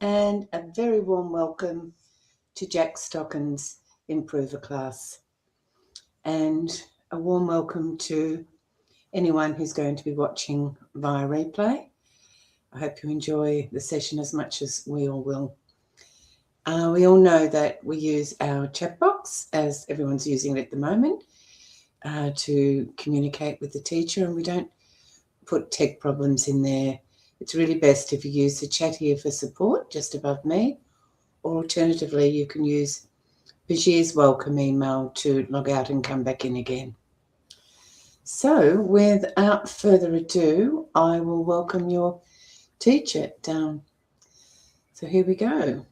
and a very warm welcome to Jack Stocken's Improver class, and a warm welcome to anyone who's going to be watching via replay. I hope you enjoy the session as much as we all will. We all know that we use our chat box, as everyone's using it at the moment, to communicate with the teacher, and we don't put tech problems in there. It's really best if you use the chat here for support just above me, or alternatively you can use Bashir's welcome email to log out and come back in again. So without further ado, I will welcome your teacher down. So here we go.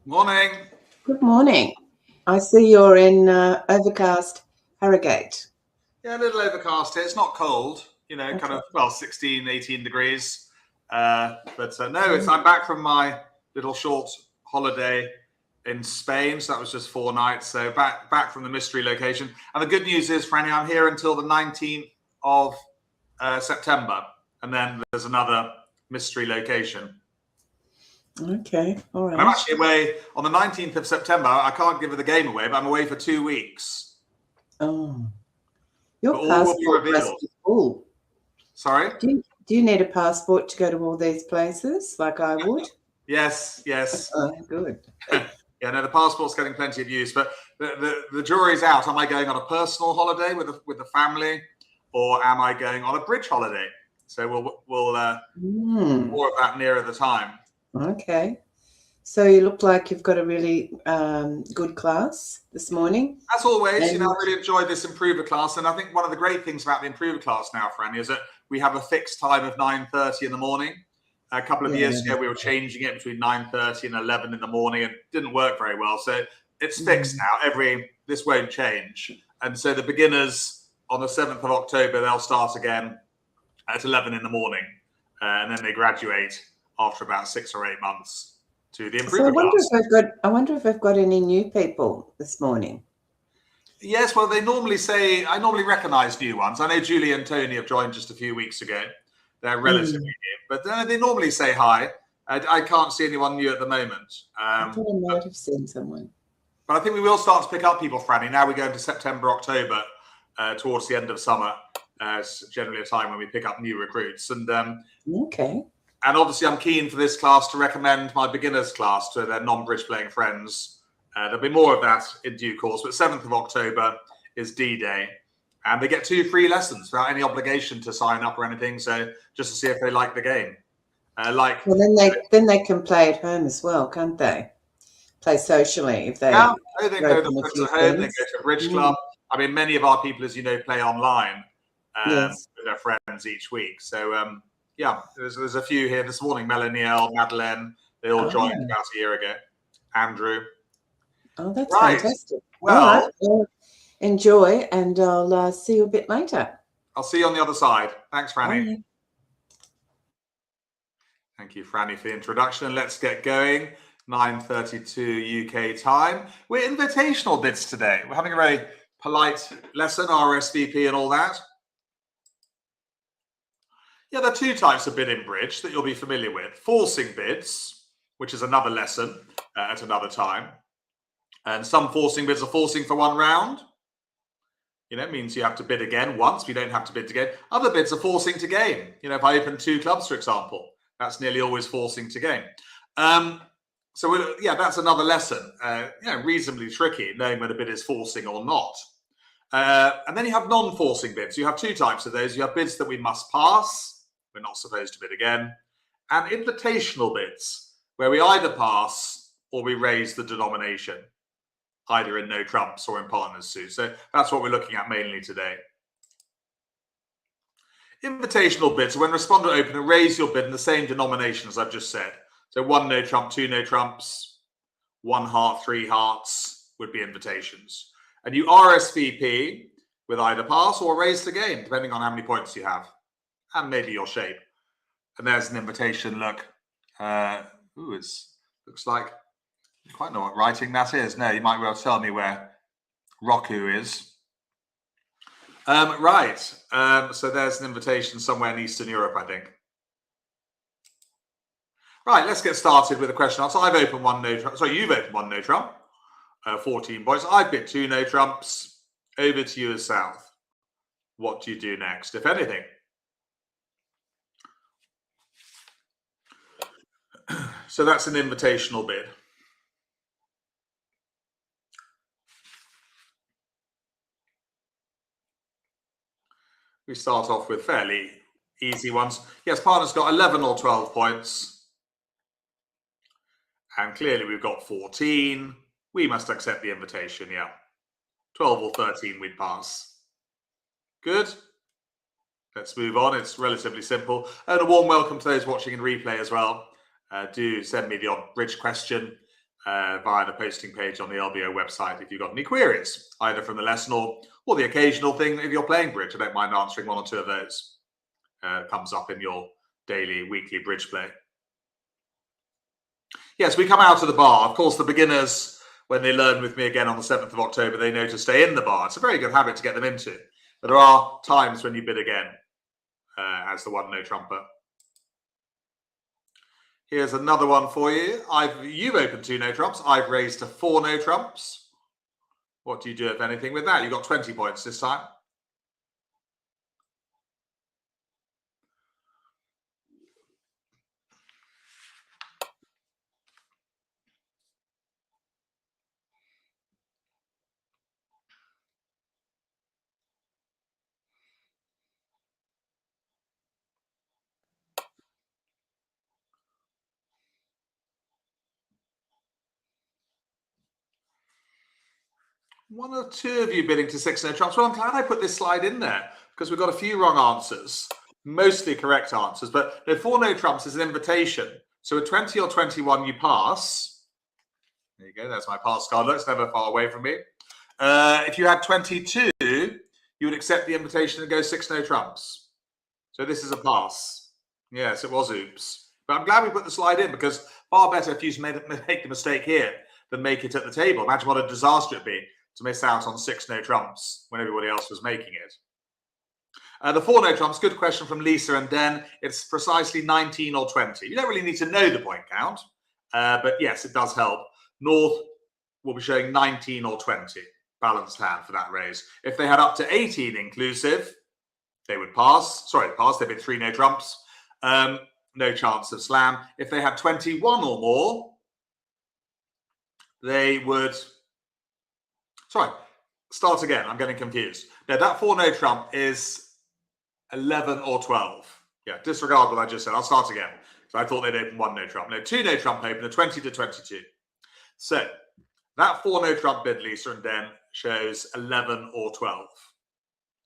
Morning. Good morning. I see you're in overcast Harrogate. Yeah, a little overcast here. It's not cold, kind of, 16, 18 degrees. No, I'm back from my little short holiday in Spain. So that was just 4 nights. So back from the mystery location. And the good news is, Franny, I'm here until the 19th of September. And then there's another mystery location. Okay, all right. And I'm actually away on the 19th of September. I can't give the game away, but I'm away for 2 weeks. Oh, your passport must be full. Sorry? Do you need a passport to go to all these places like I would? Yes. Oh, good. Yeah, no, the passport's getting plenty of use, but the jury's out. Am I going on a personal holiday with the family, or am I going on a bridge holiday? So we'll more of that nearer the time. Okay. So you look like you've got a really good class this morning. As always, I really enjoyed this Improver class. And I think one of the great things about the Improver class now, Franny, is that we have a fixed time of 9:30 in the morning. A couple of years ago, we were changing it between 9:30 and 11 in the morning. It didn't work very well. So it's fixed now. This won't change. And so the beginners on the 7th of October, they'll start again at 11 in the morning. And then they graduate after about 6 or 8 months to the Improver class. I wonder if I've got any new people this morning. Yes, well, I normally recognise new ones. I know Julie and Tony have joined just a few weeks ago. They're relatively new, but they normally say hi. I can't see anyone new at the moment. I thought I might have seen someone. But I think we will start to pick up people, Franny. Now we go into September, October, towards the end of summer. It's generally a time when we pick up new recruits. And okay. And obviously, I'm keen for this class to recommend my beginners class to their non-bridge playing friends. There'll be more of that in due course, but 7th of October is D-Day. And they get 2 free lessons without any obligation to sign up or anything. So just to see if they like the game. Then they can play at home as well, can't they? Play socially if they. Yeah, they go to home, they go to a bridge club. I mean, many of our people, as you know, play online with their friends each week. So there's a few here this morning. Melanie, Madeleine, they all joined about a year ago. Andrew. Oh, that's fantastic. Well, enjoy, and I'll see you a bit later. I'll see you on the other side. Thanks, Franny. Bye. Thank you, Franny, for the introduction. Let's get going. 9:32 UK time. We're invitational bids today. We're having a very polite lesson, RSVP and all that. Yeah, there are 2 types of bid in bridge that you'll be familiar with. Forcing bids, which is another lesson at another time. And some forcing bids are forcing for 1 round. It means you have to bid again once. We don't have to bid again. Other bids are forcing to game. If I open 2 clubs, for example, that's nearly always forcing to game. That's another lesson. Reasonably tricky, knowing when a bid is forcing or not. And then you have non-forcing bids. You have 2 types of those. You have bids that we must pass. We're not supposed to bid again. And invitational bids, where we either pass or we raise the denomination, either in no trumps or in partners suit. So that's what we're looking at mainly today. Invitational bids are when respondent open and raise your bid in the same denomination as I've just said. So 1 no trump, 2 no trumps, 1 heart, 3 hearts would be invitations. And you RSVP with either pass or raise the game, depending on how many points you have and maybe your shape. And there's an invitation. Look, looks like you quite know what writing that is. No, you might well tell me where Roku is. Right. So there's an invitation somewhere in Eastern Europe, I think. Right, let's get started with a question answer. I've opened one no trump. Sorry, you've opened one no trump. 14 points. I've bid 2 no trumps. Over to you as South. What do you do next, if anything? So that's an invitational bid. We start off with fairly easy ones. Yes, partner's got 11 or 12 points. And clearly we've got 14. We must accept the invitation, yeah. 12 or 13 we'd pass. Good. Let's move on. It's relatively simple. And a warm welcome to those watching in replay as well. Do send me the odd bridge question via the posting page on the LBO website if you've got any queries, either from the lesson or the occasional thing if you're playing bridge. I don't mind answering one or two of those. Comes up in your daily, weekly bridge play. Yes, we come out of the bar. Of course, the beginners, when they learn with me again on the 7th of October, they know to stay in the bar. It's a very good habit to get them into. But there are times when you bid again as the one no trumper. Here's another one for you. You've opened 2 no trumps. I've raised to 4 no trumps. What do you do, if anything, with that? You've got 20 points this time. One or two of you bidding to 6 no trumps. Well, I'm glad I put this slide in there because we've got a few wrong answers, mostly correct answers. But no, 4 no trumps is an invitation. So at 20 or 21, you pass. There you go. That's my pass card. It's never far away from me. If you had 22, you would accept the invitation and go 6 no trumps. So this is a pass. Yes, it was oops. But I'm glad we put the slide in because far better if you make the mistake here than make it at the table. Imagine what a disaster it'd be to miss out on 6 no trumps when everybody else was making it. The 4 no trumps, good question from Lisa and Den. It's precisely 19 or 20. You don't really need to know the point count, but yes, it does help. North will be showing 19 or 20, balanced hand for that raise. If they had up to 18 inclusive, they would pass. Sorry, pass, they'd be 3 no trumps. No chance of slam. If they had 21 or more, they would... Sorry, start again. I'm getting confused. Now, that 4 no trump is 11 or 12. Yeah, disregard what I just said. I'll start again. So I thought they'd open 1 no trump. No, 2 no trump open, a 20 to 22. So that 4 no trump bid, Lisa and Den, shows 11 or 12.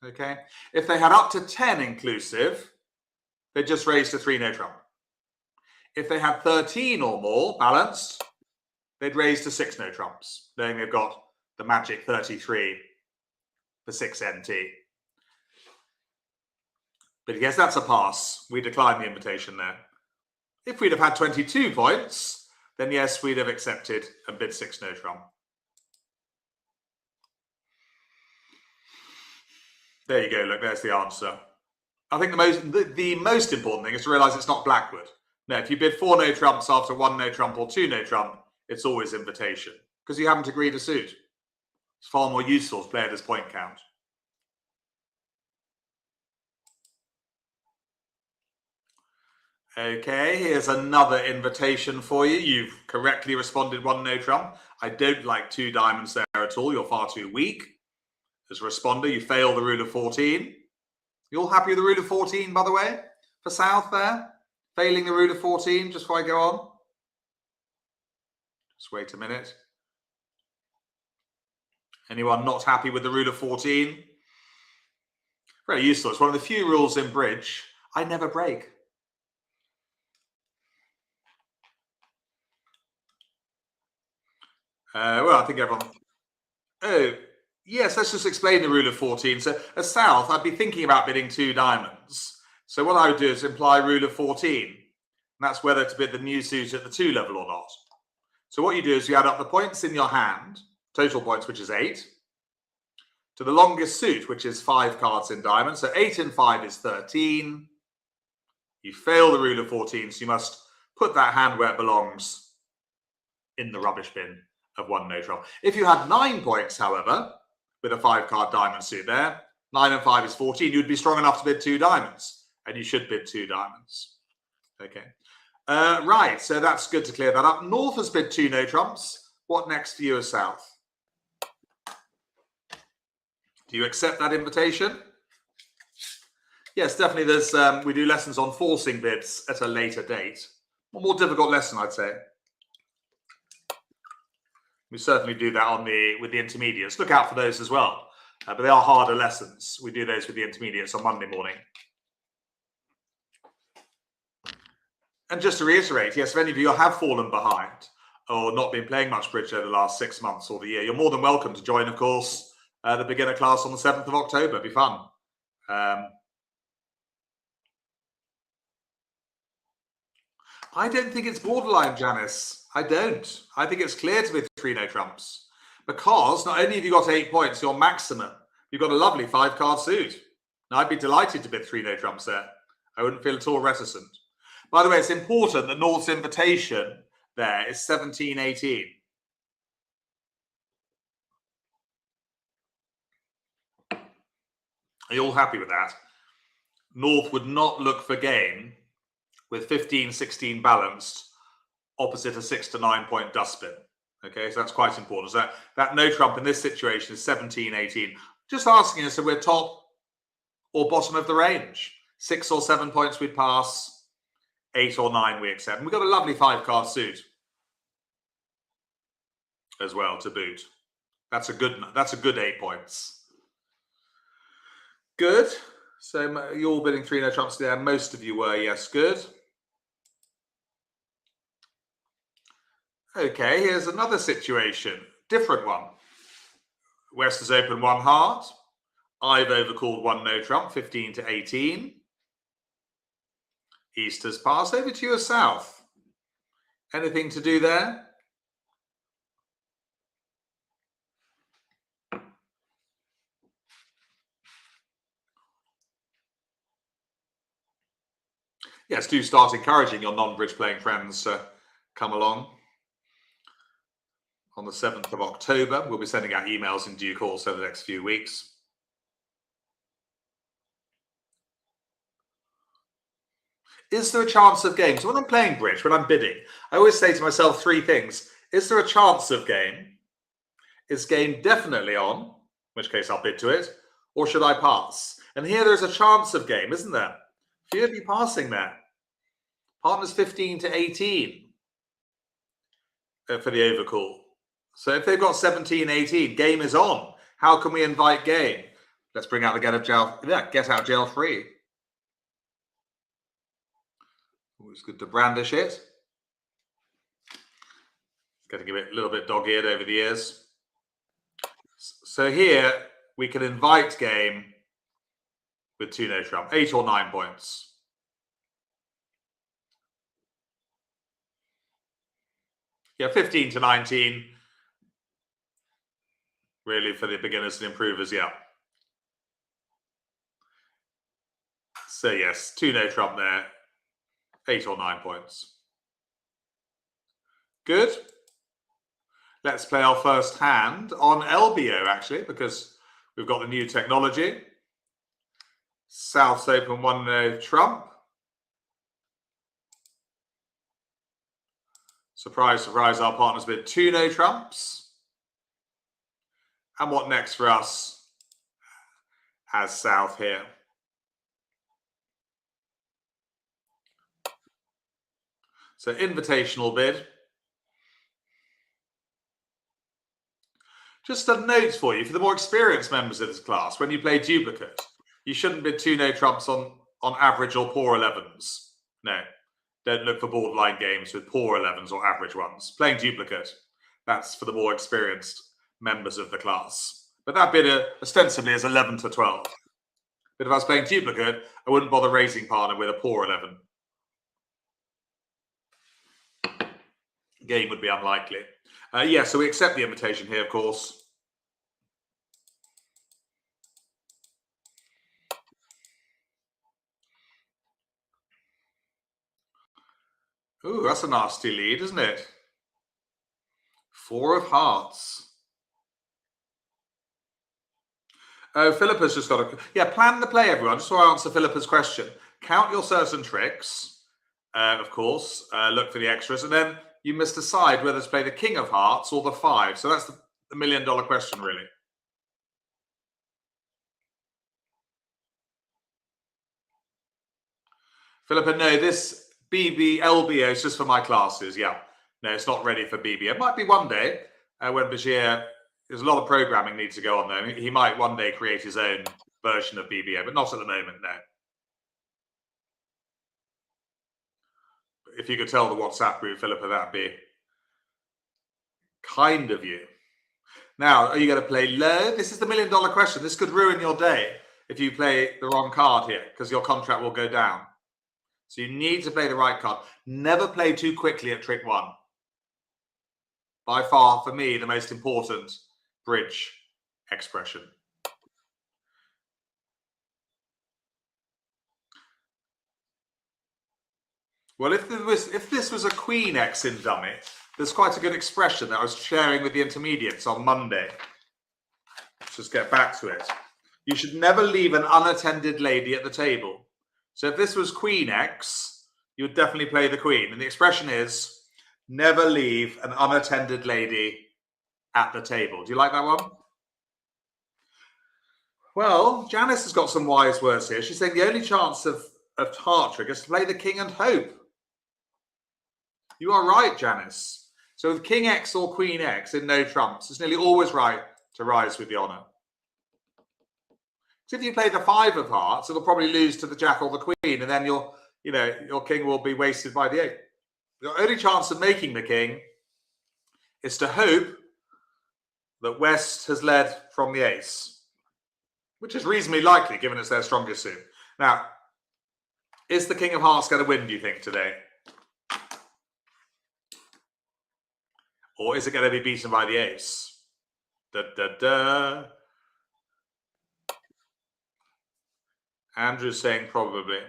Okay. If they had up to 10 inclusive, they just raised to 3 no trump. If they had 13 or more balanced, they'd raise to 6 no trumps. Then they've got the magic 33 for 6 NT. But yes, that's a pass. We decline the invitation there. If we'd have had 22 points, then yes, we'd have accepted and bid 6 no trump. There you go. Look, there's the answer. I think the most important thing is to realize it's not Blackwood. No, if you bid 4 no trumps after 1 no trump or 2 no trump, it's always invitation because you haven't agreed a suit. It's far more useful to play at this point count. Okay, here's another invitation for you. You've correctly responded 1 no trump. I don't like 2 diamonds there at all. You're far too weak. As a responder, you fail the rule of 14. You all happy with the rule of 14, by the way, for South there? Failing the rule of 14, just before I go on. Just wait a minute. Anyone not happy with the rule of 14? Very useful. It's one of the few rules in bridge I never break. Well, I think everyone... Oh, yes, let's just explain the rule of 14. So as South, I'd be thinking about bidding 2 diamonds. So what I would do is imply rule of 14. And that's whether to bid the new suit at the 2 level or not. So what you do is you add up the points in your hand, total points, which is 8. to the longest suit, which is 5 cards in diamond. So 8 and 5 is 13. You fail the rule of 14, so you must put that hand where it belongs, in the rubbish bin of 1 no trump. If you had 9 points, however, with a 5-card diamond suit there, 9 and 5 is 14, you'd be strong enough to bid 2 diamonds, and you should bid 2 diamonds. Okay. Right, so that's good to clear that up. North has bid 2 no trumps. What next for you as South? Do you accept that invitation? Yes, definitely. There's we do lessons on forcing bids at a later date. A more difficult lesson, I'd say. We certainly do that with the intermediates. Look out for those as well. But they are harder lessons. We do those with the intermediates on Monday morning. And just to reiterate, yes, if any of you have fallen behind or not been playing much bridge over the last 6 months or the year, you're more than welcome to join, of course, the beginner class on the 7th of October. It'll be fun. I don't think it's borderline, Janice. I don't. I think it's clear to bid 3 no trumps, because not only have you got 8 points, your maximum, you've got a lovely 5-card suit. Now, I'd be delighted to bid 3 no trumps there. I wouldn't feel at all reticent. By the way, it's important that North's invitation there is 17-18. Are you all happy with that? North would not look for game with 15-16 balanced opposite a 6 to 9 point dustbin. Okay, so that's quite important. So that no trump in this situation is 17-18. Just asking us if we're top or bottom of the range. 6 or 7 points we'd pass. 8 or 9 we accept. And we've got a lovely 5-card suit as well to boot. That's a good 8 points. Good. So you're all bidding 3 no trumps there. Most of you were, yes, good. Okay, here's another situation. Different one. West has opened 1 heart. I've overcalled 1 no trump, 15-18. East has passed. Over to you as South. Anything to do there? Yes, do start encouraging your non-bridge playing friends to come along. On the 7th of October, we'll be sending out emails in due course over the next few weeks. Is there a chance of game? So when I'm playing bridge, when I'm bidding, I always say to myself 3 things. Is there a chance of game? Is game definitely on? In which case I'll bid to it. Or should I pass? And here there's a chance of game, isn't there? Few of you passing there. Partners 15-18 for the overcall. So if they've got 17-18, game is on. How can we invite game? Let's bring out the get out jail free. Always good to brandish it. Getting a little bit dog-eared over the years. So here we can invite game with 2 no trump, 8 or 9 points. Yeah, 15-19. Really for the beginners and improvers, yeah. So yes, 2 no trump there, 8 or 9 points. Good. Let's play our first hand on LBO, actually, because we've got the new technology. South's open 1 no trump. Surprise, surprise, our partners bid 2 no trumps. And what next for us as South here? So invitational bid. Just a note for you, for the more experienced members of this class, when you play duplicate, you shouldn't bid 2 no trumps on average or poor 11s. No, don't look for borderline games with poor 11s or average ones. Playing duplicate, that's for the more experienced members of the class. But that bid ostensibly is 11-12. But if I was playing duplicate, I wouldn't bother raising partner with a poor 11. Game would be unlikely. Yeah, so we accept the invitation here, of course. Ooh, that's a nasty lead, isn't it? 4 of hearts. Oh, Philippa's just got a... Yeah, plan the play, everyone. Just want to answer Philippa's question. Count your certain tricks, of course. Look for the extras. And then you must decide whether to play the king of hearts or the 5. So that's the $1 million question, really. Philippa, no, this LBO is just for my classes. Yeah. No, it's not ready for BBO. It might be one day when Bashir... There's a lot of programming needs to go on there. He might one day create his own version of BBO, but not at the moment, no. If you could tell the WhatsApp group, Philippa, that'd be kind of you. Now, are you going to play low? This is the $1 million question. This could ruin your day if you play the wrong card here, because your contract will go down. So you need to play the right card. Never play too quickly at trick 1. By far, for me, the most important bridge expression. Well, if this was a Queen X in dummy, there's quite a good expression that I was sharing with the intermediates on Monday. Let's just get back to it. You should never leave an unattended lady at the table. So if this was Queen X, you would definitely play the Queen. And the expression is, never leave an unattended lady at the table. Do you like that one? Well, Janice has got some wise words here. She's saying the only chance of heart trick is to play the king and hope. You are right, Janice. So with King X or Queen X in no trumps, it's nearly always right to rise with the honour. So if you play the 5 of hearts, it'll probably lose to the Jack or the Queen, and then your king will be wasted by the 8. Your only chance of making the king is to hope that West has led from the ace, which is reasonably likely given it's their strongest suit. Now, is the King of Hearts going to win, do you think, today? Or is it going to be beaten by the ace? Da, da, da. Andrew's saying probably.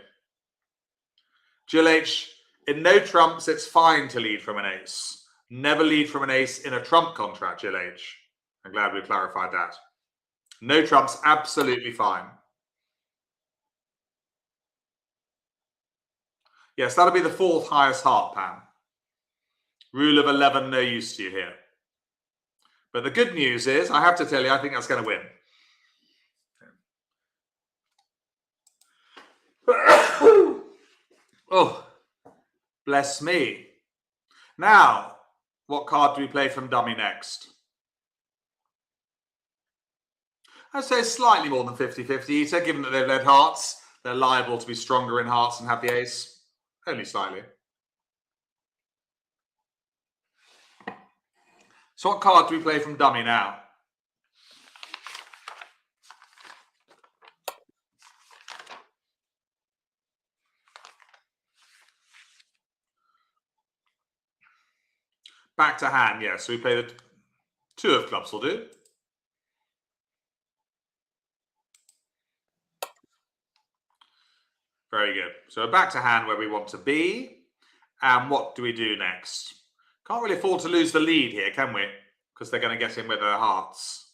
Jill H, in no trumps, it's fine to lead from an ace. Never lead from an ace in a trump contract, Jill H. I'm glad we clarified that. No trumps, absolutely fine. Yes, that'll be the 4th highest heart, Pam. Rule of 11, no use to you here. But the good news is, I have to tell you, I think that's going to win. Oh, bless me. Now, what card do we play from dummy next? I'd say slightly more than 50-50, Ita, given that they've led hearts. They're liable to be stronger in hearts and have the ace. Only slightly. So what card do we play from dummy now? Back to hand, yes. So we play the 2 of clubs will do. Very good. So back to hand where we want to be. And what do we do next? Can't really afford to lose the lead here, can we? Because they're going to get in with their hearts.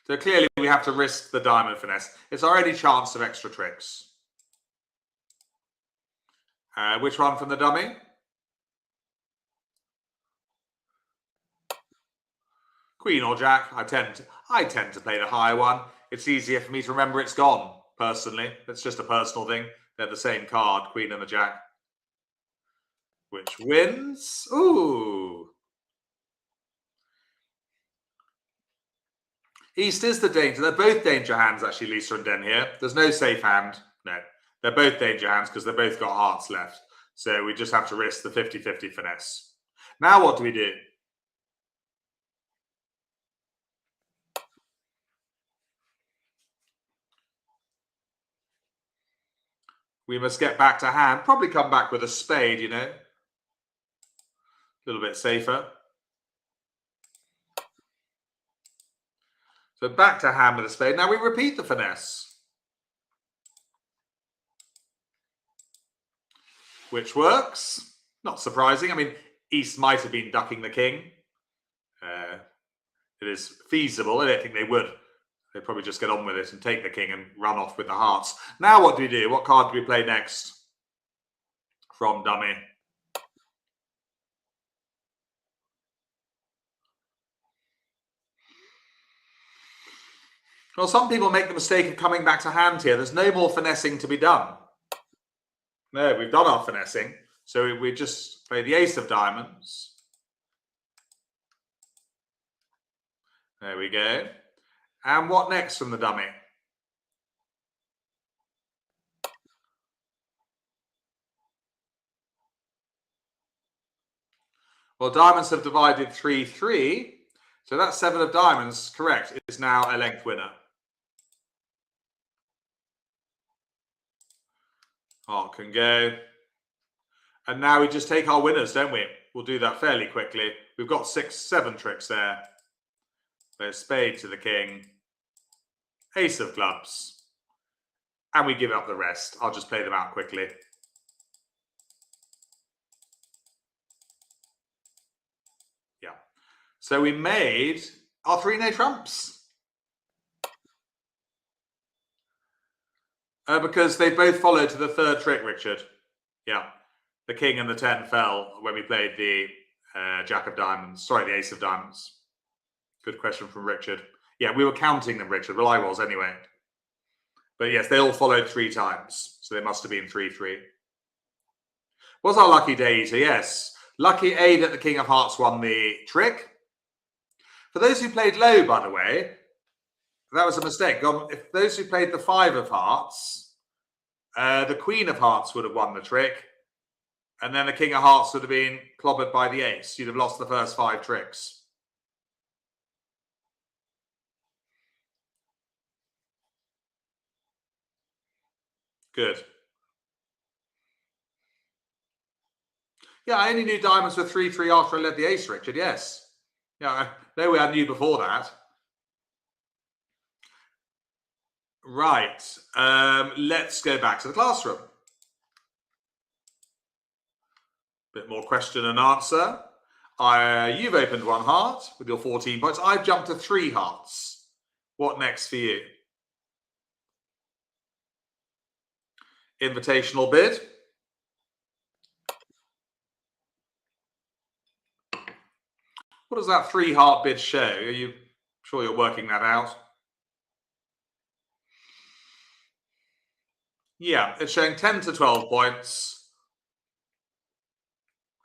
So clearly we have to risk the diamond finesse. It's our only chance of extra tricks. Which one from the dummy? Queen or Jack? I tend to play the higher one. It's easier for me to remember it's gone, personally. It's just a personal thing. They're the same card, Queen and the Jack. Which wins? Ooh. East is the danger. They're both danger hands, actually, Lisa and Den here. There's no safe hand. No. They're both danger hands because they've both got hearts left. So we just have to risk the 50-50 finesse. Now what do we do? We must get back to hand. Probably come back with a spade, you know. A little bit safer. So back to hand with a spade. Now we repeat the finesse. which works. Not surprising. I mean, East might have been ducking the king. It is feasible. I don't think they would. They'd probably just get on with it and take the king and run off with the hearts. Now what do we do? What card do we play next from dummy? Well, some people make the mistake of coming back to hand here. There's no more finessing to be done. No, we've done our finessing. So we just play the ace of diamonds. There we go. And what next from the dummy? Well, diamonds have divided 3-3. So that 7 of diamonds, correct, is now a length winner. Heart can go. And now we just take our winners, don't we? We'll do that fairly quickly. We've got 7 tricks there. There's spade to the king. Ace of clubs. And we give up the rest. I'll just play them out quickly. Yeah. So we made our 3 no trumps. Because they both followed to the 3rd trick, Richard. Yeah. The king and the 10 fell when we played the jack of diamonds. Sorry, the ace of diamonds. Good question from Richard. Yeah, we were counting them, Richard. Well, I was anyway. But yes, they all followed 3 times. So they must have been 3-3. Was our lucky day eater? Yes. Lucky A that the king of hearts won the trick. For those who played low, by the way, that was a mistake. If those who played the 5 of hearts, the queen of hearts would have won the trick. And then the king of hearts would have been clobbered by the ace. You'd have lost the first 5 tricks. Good. Yeah, I only knew diamonds were 3-3 after I led the ace, Richard. Yes. Yeah, no way I knew before that. Right. Let's go back to the classroom. Bit more question and answer. You've opened 1 heart with your 14 points. I've jumped to 3 hearts. What next for you? Invitational bid. What does that 3 heart bid show? Are you sure you're working that out? Yeah, it's showing 10 to 12 points.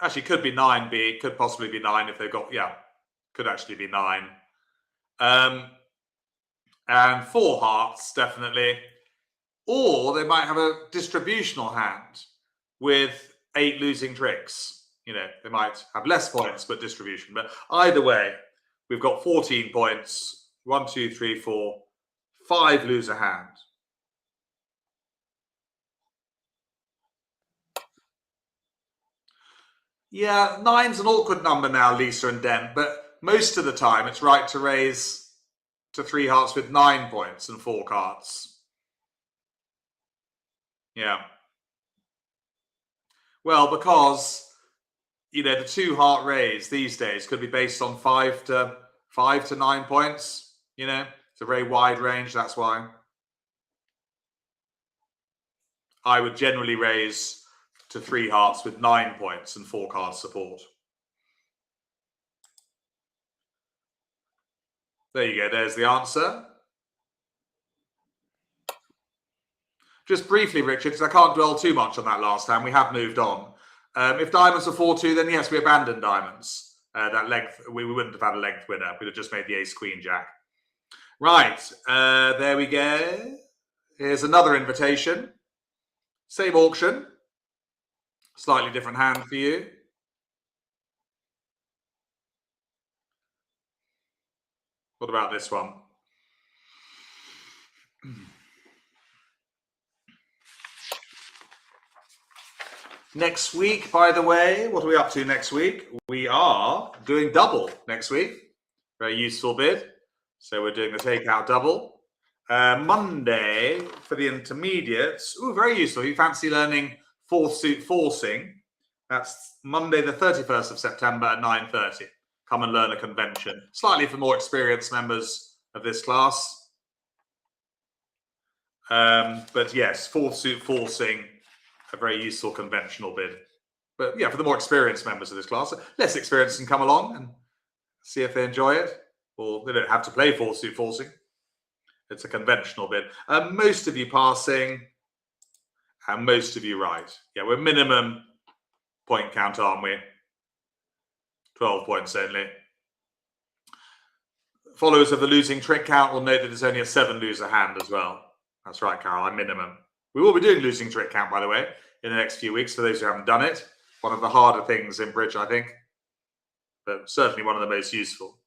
Actually, could be 9B, could possibly be 9 if they've got, yeah, could actually be 9. And 4 hearts, definitely. Or they might have a distributional hand with 8 losing tricks. You know, they might have less points, but distribution. But either way, we've got 14 points. 1, 2, 3, 4, 5 loser hand. Yeah, 9's an awkward number now, Lisa and Dent, but most of the time it's right to raise to 3 hearts with 9 points and 4 cards. Yeah. Well, because, you know, the 2 heart raise these days could be based on 5 to 9 points. You know, it's a very wide range. That's why I would generally raise to 3 hearts with 9 points and 4 card support. There you go. There's the answer. Just briefly, Richard, because I can't dwell too much on that last time. We have moved on. If diamonds are 4-2, then yes, we abandon diamonds. That length, we wouldn't have had a length winner. We'd have just made the ace, queen, jack. Right. There we go. Here's another invitation. Same auction. Slightly different hand for you. What about this one? Next week, by the way, what are we up to next week? We are doing double next week. Very useful bid. So we're doing the takeout double. Monday for the intermediates. Ooh, very useful. You fancy learning fourth suit forcing. That's Monday the 31st of September at 9:30. Come and learn a convention. Slightly for more experienced members of this class. But yes, fourth suit forcing, a very useful conventional bid. But yeah, for the more experienced members of this class, less experienced can come along and see if they enjoy it. Or they don't have to play fourth suit forcing. It's a conventional bid. Most of you passing and most of you right. Yeah, we're minimum point count, aren't we? 12 points only. Followers of the losing trick count will note that it's only a 7 loser hand as well. That's right, Caroline, minimum. We will be doing losing trick count, by the way, in the next few weeks for those who haven't done it. One of the harder things in bridge, I think, but certainly one of the most useful.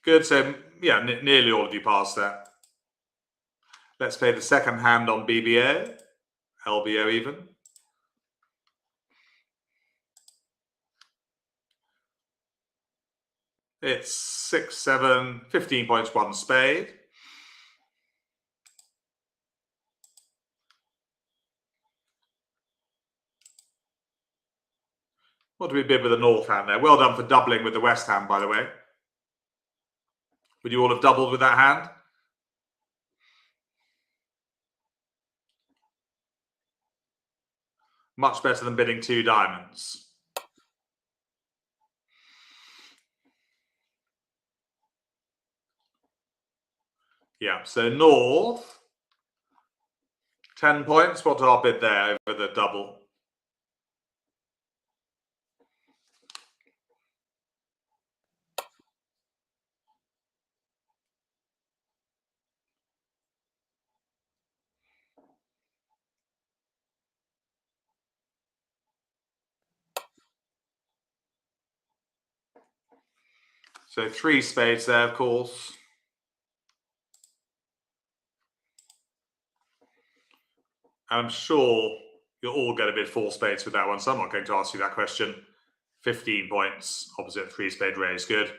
Good, so yeah, nearly all of you passed that. Let's play the second hand on BBO, LBO even. It's 6, 7, 15 points, 1 spade. What do we bid with the north hand there? Well done for doubling with the west hand, by the way. Would you all have doubled with that hand? Much better than bidding 2 diamonds. Yeah, so north, 10 points. What's our bid there over the double? So 3 spades there, of course. I'm sure you'll all get a bid 4 spades with that one, so I'm not going to ask you that question. 15 points, opposite 3 spade raise, good.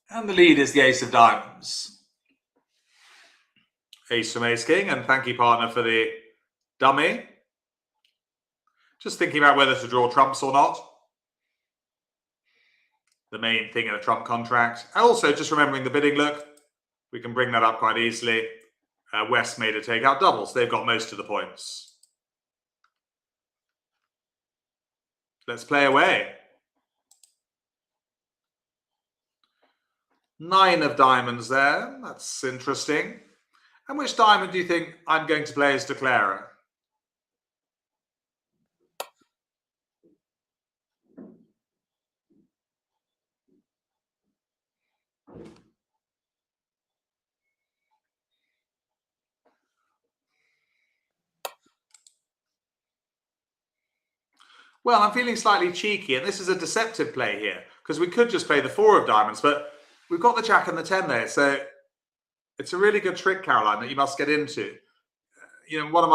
And the lead is the ace of diamonds. Ace from ace king, and thank you, partner, for the dummy. Just thinking about whether to draw trumps or not. The main thing in a trump contract. And also just remembering the bidding look. We can bring that up quite easily. West made a takeout doubles. They've got most of the points. Let's play away. 9 of diamonds there. That's interesting. And which diamond do you think I'm going to play as declarer? Well, I'm feeling slightly cheeky, and this is a deceptive play here, because we could just play the 4 of diamonds, but we've got the jack and the 10 there, so it's a really good trick, Caroline, that you must get into. You know, one of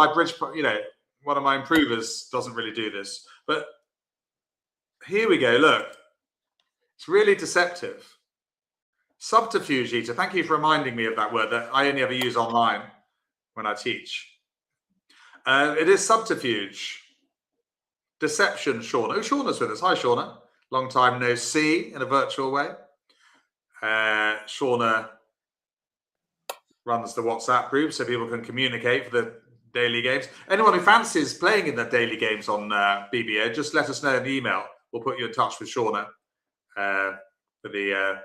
my improvers doesn't really do this, but here we go, look. It's really deceptive. Subterfuge, Ita. Thank you for reminding me of that word that I only ever use online when I teach. It is subterfuge. Deception, Shauna. Oh, Shauna's with us. Hi, Shauna. Long time no see in a virtual way. Shauna runs the WhatsApp group so people can communicate for the daily games. Anyone who fancies playing in the daily games on BBO, just let us know in the email. We'll put you in touch with Shauna for the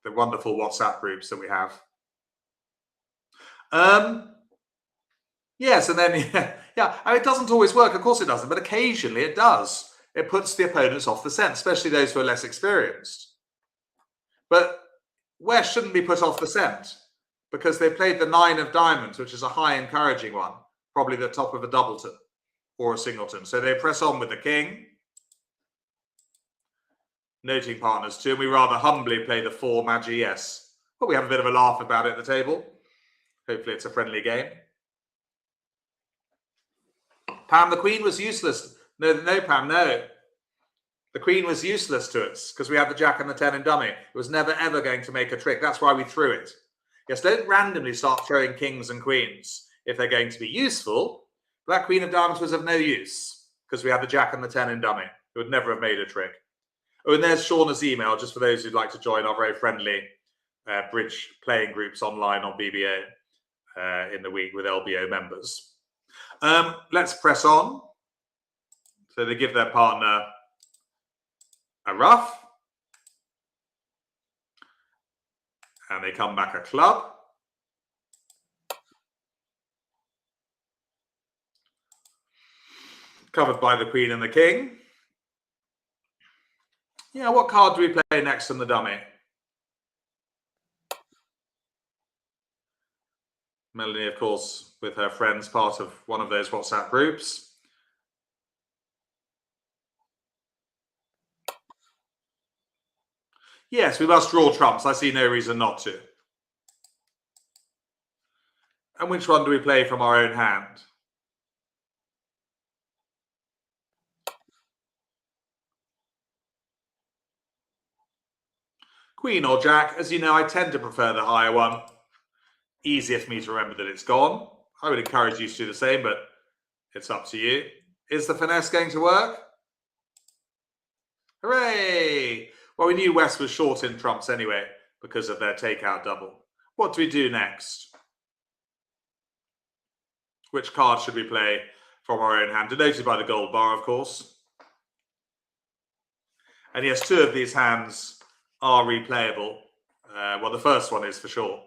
wonderful WhatsApp groups that we have. Yes, and then, yeah, I mean, it doesn't always work. Of course it doesn't, but occasionally it does. It puts the opponents off the scent, especially those who are less experienced. But West shouldn't be put off the scent because they played the 9 of diamonds, which is a high encouraging one, probably the top of a doubleton or a singleton. So they press on with the king. Noting partners too, and we rather humbly play the 4 Magi, yes. But we have a bit of a laugh about it at the table. Hopefully it's a friendly game. Pam, the queen was useless. No, Pam, no. The queen was useless to us because we had the jack and the 10 in dummy. It was never, ever going to make a trick. That's why we threw it. Yes, don't randomly start throwing kings and queens if they're going to be useful. That queen of diamonds was of no use because we had the jack and the 10 in dummy. It would never have made a trick. Oh, and there's Shauna's email, just for those who'd like to join our very friendly bridge playing groups online on BBO in the week with LBO members. Let's press on. So they give their partner a ruff. And they come back a club. Covered by the queen and the king. Yeah, what card do we play next in the dummy? Melanie, of course, with her friends, part of one of those WhatsApp groups. Yes, we must draw trumps. I see no reason not to. And which one do we play from our own hand? Queen or jack? As you know, I tend to prefer the higher one. Easier for me to remember that it's gone. I would encourage you to do the same, but it's up to you. Is the finesse going to work? Hooray! Well, we knew West was short in trumps anyway because of their takeout double. What do we do next? Which card should we play from our own hand? Denoted by the gold bar, of course. And yes, two of these hands are replayable. Well, the first one is for sure.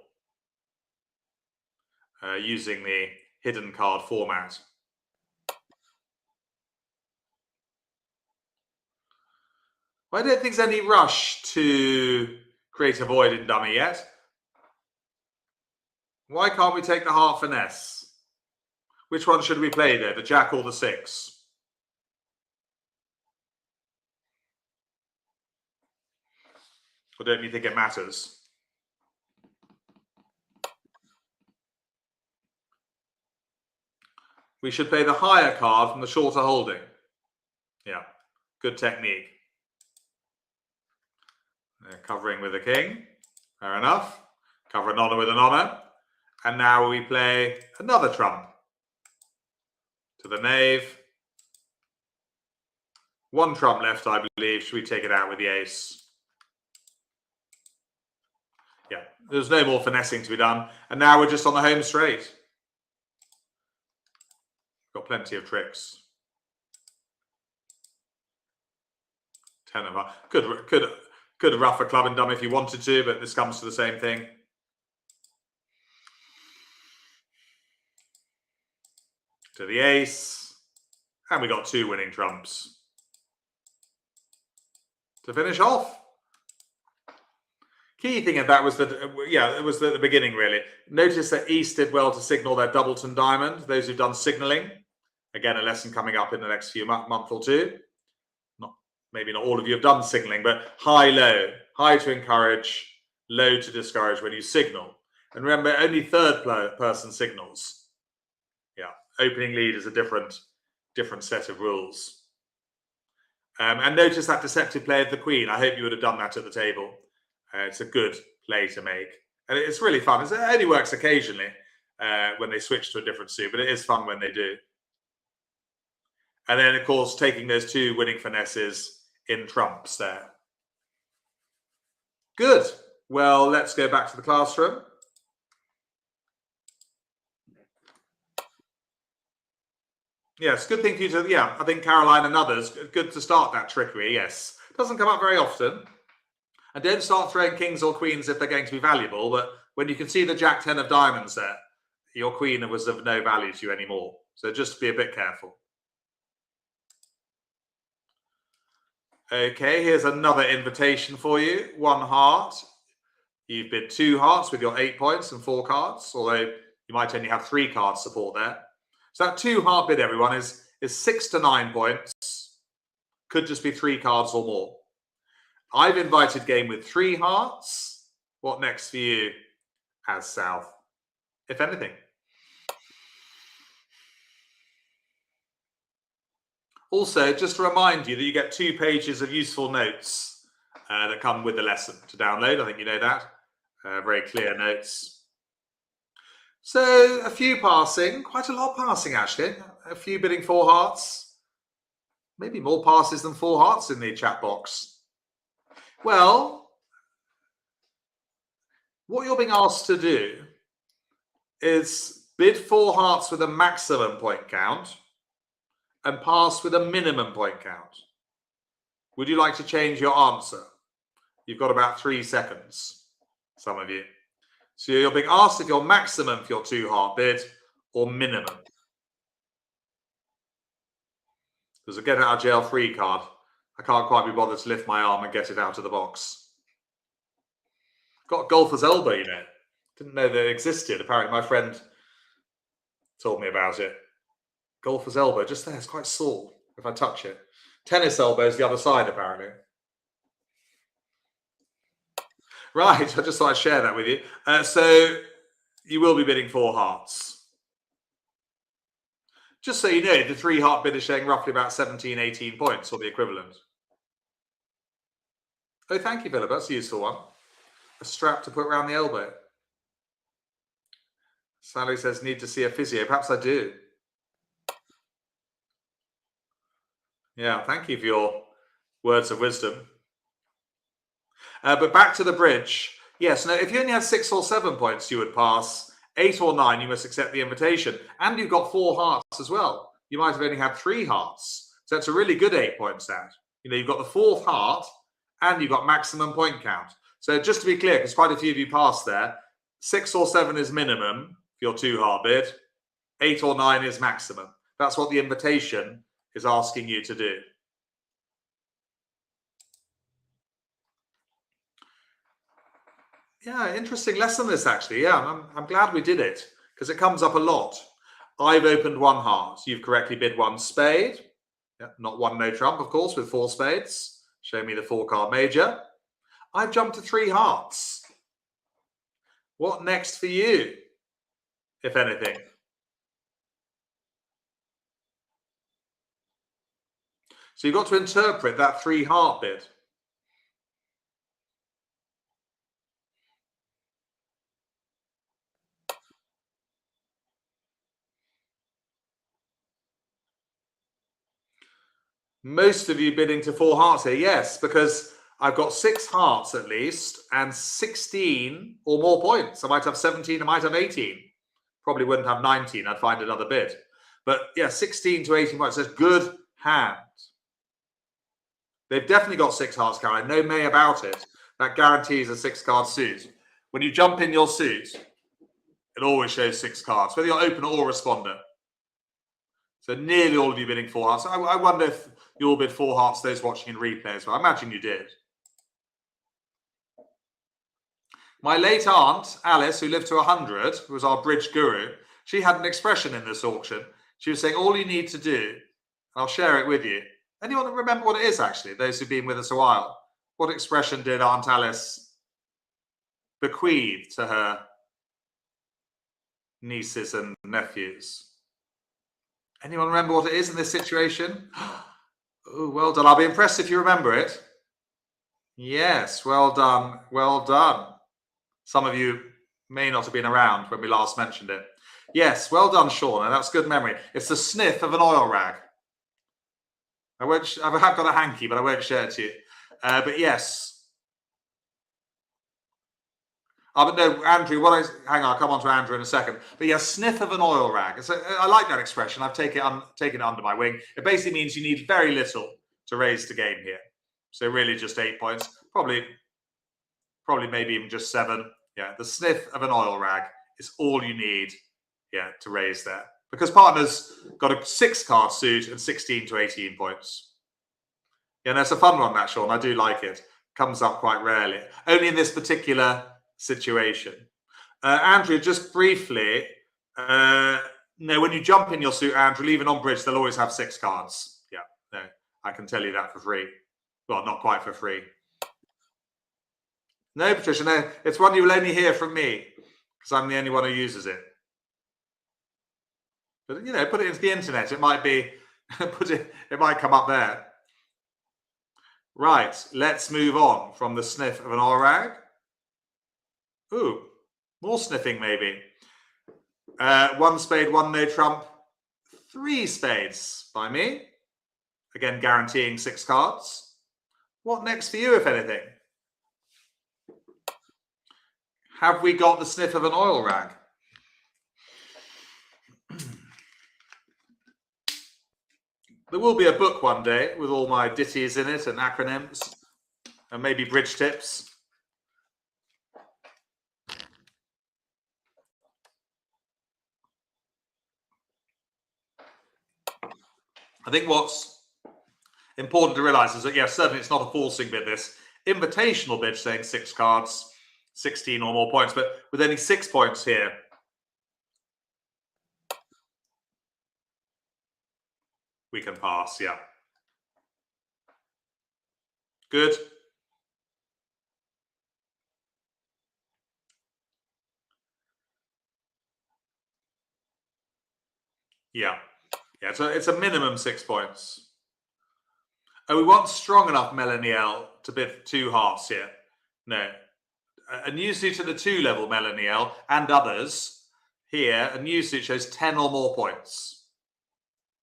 Using the hidden card format. Well, I don't think there's any rush to create a void in dummy yet. Why can't we take the heart finesse? Which one should we play there, the jack or the 6? Or don't you think it matters? We should play the higher card from the shorter holding. Yeah, good technique. Covering with a king. Fair enough. Cover an honor with an honor. And now we play another trump. To the knave. One trump left, I believe. Should we take it out with the ace? Yeah, there's no more finessing to be done. And now we're just on the home straight. Got plenty of tricks. 10 of us. Could have rough a club and dummy if you wanted to, but this comes to the same thing. To the ace. And we got 2 winning trumps. To finish off. Key thing of that was that, it was the beginning really. Notice that East did well to signal their Doubleton Diamond. Those who've done signaling. Again, a lesson coming up in the next few month or two. Maybe not all of you have done signaling, but high, low. High to encourage, low to discourage when you signal. And remember, only third person signals. Yeah, opening lead is a different set of rules. And notice that deceptive play of the queen. I hope you would have done that at the table. It's a good play to make. And it's really fun. It only works occasionally when they switch to a different suit, but it is fun when they do. And then, of course, taking those 2 winning finesses in trumps there. Good. Well, let's go back to the classroom. Yes, good thing for you to, I think Caroline and others, good to start that trickery, yes. Doesn't come up very often. And don't start throwing kings or queens if they're going to be valuable, but when you can see the jack 10 of diamonds there, your queen was of no value to you anymore. So just be a bit careful. Okay, here's another invitation for you. 1 heart. You've bid 2 hearts with your 8 points and 4 cards, although you might only have 3 cards support there. So that 2 heart bid, everyone, is 6 to 9 points. Could just be 3 cards or more. I've invited game with 3 hearts. What next for you as South, if anything? Also, just to remind you that you get 2 pages of useful notes that come with the lesson to download. I think you know that. Very clear notes. So a few passing, quite a lot passing actually. A few bidding 4 hearts. Maybe more passes than 4 hearts in the chat box. Well, what you're being asked to do is bid 4 hearts with a maximum point count and pass with a minimum point count. Would you like to change your answer? You've got about 3 seconds, some of you. So you're being asked if you're maximum for your 2 heart bid or minimum. There's a get out of jail free card. I can't quite be bothered to lift my arm and get it out of the box. Got a golfer's elbow, you know. Didn't know that it existed. Apparently my friend told me about it. Golfer's elbow, just there. It's quite sore if I touch it. Tennis elbow is the other side, apparently. Right, I just thought I'd share that with you. So you will be bidding 4 hearts. Just so you know, the 3 heart bid is showing roughly about 17, 18 points, or the equivalent. Oh, thank you, Philip. That's a useful one. A strap to put around the elbow. Sally says, need to see a physio. Perhaps I do. Yeah, thank you for your words of wisdom. But back to the bridge. Yes, no, if you only had 6 or 7 points, you would pass. 8 or 9, you must accept the invitation. And you've got 4 hearts as well. You might have only had 3 hearts. So it's a really good 8 point stat. You know, you've got the 4th heart and you've got maximum point count. So just to be clear, because quite a few of you passed there, 6 or 7 is minimum for your 2 heart bid. 8 or 9 is maximum. That's what the invitation is asking you to do. Yeah, interesting lesson this actually. Yeah, I'm glad we did it because it comes up a lot. I've opened 1 heart. You've correctly bid 1 spade. Yeah, not 1 no trump, of course, with 4 spades. Show me the 4 card major. I've jumped to 3 hearts. What next for you, if anything? So you've got to interpret that 3 heart bid. Most of you bidding to 4 hearts here, yes, because I've got 6 hearts at least and 16 or more points. I might have 17, I might have 18. Probably wouldn't have 19, I'd find another bid. But yeah, 16 to 18 points, that's good hand. They've definitely got 6 hearts, Caroline. No may about it. That guarantees a 6-card suit. When you jump in your suit, it always shows 6 cards, whether you're opener or responder. So nearly all of you bidding 4 hearts. I wonder if you all bid 4 hearts, those watching in replay as well. I imagine you did. My late aunt, Alice, who lived to 100, who was our bridge guru, she had an expression in this auction. She was saying, all you need to do, I'll share it with you. Anyone remember what it is, actually, those who've been with us a while? What expression did Aunt Alice bequeath to her nieces and nephews? Anyone remember what it is in this situation? Oh, well done. I'll be impressed if you remember it. Yes, well done. Well done. Some of you may not have been around when we last mentioned it. Yes, well done, Sean. And that's good memory. It's the sniff of an oil rag. I have got a hanky, but I won't share it to you. But yes. But no, Andrew, hang on, I'll come on to Andrew in a second. But yeah, sniff of an oil rag. I like that expression. I've taken it under my wing. It basically means you need very little to raise the game here. So really just 8 points. Probably maybe even just 7. Yeah, the sniff of an oil rag is all you need, yeah, to raise there. Because partner's got a 6-card suit and 16 to 18 points. Yeah, and that's a fun one, that, Sean. I do like it. Comes up quite rarely. Only in this particular situation. Andrew, just briefly, no, when you jump in your suit, Andrew, even on bridge, they'll always have 6 cards. Yeah, no, I can tell you that for free. Well, not quite for free. No, Patricia, no, it's one you will only hear from me because I'm the only one who uses it. But, you know, put it into the internet. It might be It might come up there. Right, let's move on from the sniff of an oil rag. Ooh, more sniffing maybe. 1 spade, 1 no trump, 3 spades by me. Again, guaranteeing 6 cards. What next for you, if anything? Have we got the sniff of an oil rag? There will be a book one day with all my ditties in it and acronyms and maybe bridge tips. I think what's important to realize is that, yes, certainly it's not a forcing bid, this invitational bid saying 6 cards, 16 or more points, but with only 6 points here, we can pass, yeah. Good. Yeah. Yeah, so it's a minimum 6 points. Oh, we want strong enough Melanie L to bid 2 hearts here. No. A new suit at the 2 level, Melanie L, and others. Here, a new suit shows 10 or more points.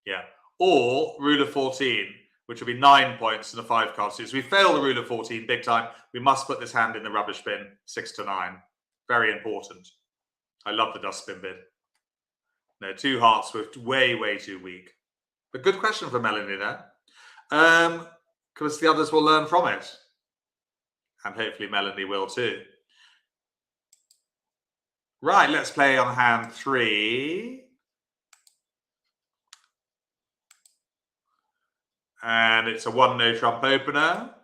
Yeah. Or rule of 14, which will be 9 points in a 5 card suit. So we fail the rule of 14 big time. We must put this hand in the rubbish bin, 6 to 9. Very important. I love the dustbin bid. No, 2 hearts were way, way too weak. But good question for Melanie there. Because the others will learn from it. And hopefully Melanie will too. Right, let's play on hand 3. And it's a 1 no trump opener.